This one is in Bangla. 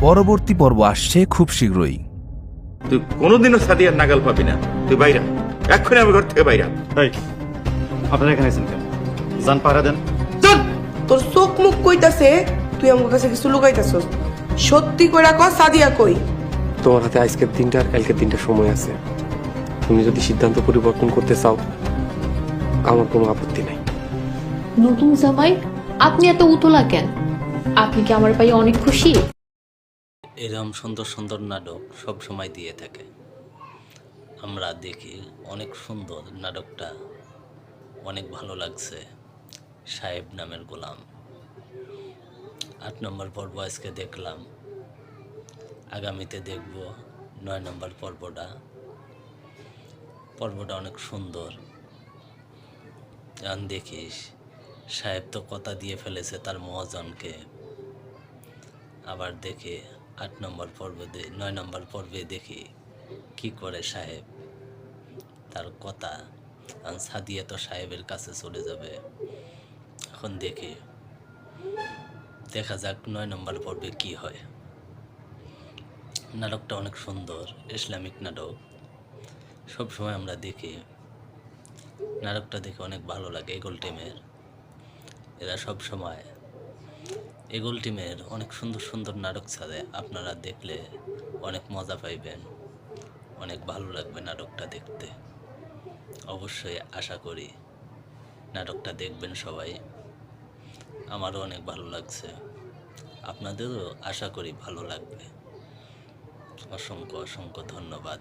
পরবর্তী পর্ব আসছে খুব শীঘ্রই। তুই কোনোদিনও সাদিয়ার নাগাল পাবি না। তুই বাইরা, এক্ষুনি আমি ঘর থেকে বাইরা। আপনারা এখানে আছেন কেন? যান পাহারা দেন। তোর চোখ মুখ কইতাছে তুই আমার কাছে কিছু লুকাইতাছস। সত্যি কইরা কর সাদিয়া কই? তোমার হাতে আজকের দিনটা আর কালকের দিনটা সময় আছে। তুমি যদি সিদ্ধান্ত পরিবর্তন করতে চাও আমার কোনো আপত্তি নাই। নতুন জামাই, আপনি এত উতলা কেন? আপনি কি আমার পাই অনেক খুশি? এরকম সুন্দর সুন্দর নাটক সব সময় দিয়ে থাকে, আমরা দেখি। অনেক সুন্দর নাটকটা, অনেক ভালো লাগছে। সাহেব নামের গোলাম 8 নম্বর পর্ব আজকে দেখলাম, আগামীতে দেখব 9 নম্বর পর্বটা অনেক সুন্দর। এখন দেখিস, সাহেব তো কথা দিয়ে ফেলেছে তার মহাজনকে। আবার দেখে 8 নম্বর পর্বে 9 নম্বর পর্বে দেখি কি করে সাহেব, তার কথা। সাদিয়া তো সাহেবের কাছে চলে যাবে। এখন দেখি, দেখা যাক 9 নম্বর পর্বে কি হয়। নাটকটা অনেক সুন্দর, ইসলামিক নাটক। সবসময় আমরা দেখি, নাটকটা দেখে অনেক ভালো লাগে। এগোল টিমের এরা সব সময়, এগোল টিমের অনেক সুন্দর সুন্দর নাটক ছাড়ে। আপনারা দেখলে অনেক মজা পাইবেন, অনেক ভালো লাগবে নাটকটা দেখতে। অবশ্যই আশা করি নাটকটা দেখবেন সবাই। আমারও অনেক ভালো লাগছে, আপনাদেরও আশা করি ভালো লাগবে। অসংখ্য অসংখ্য ধন্যবাদ।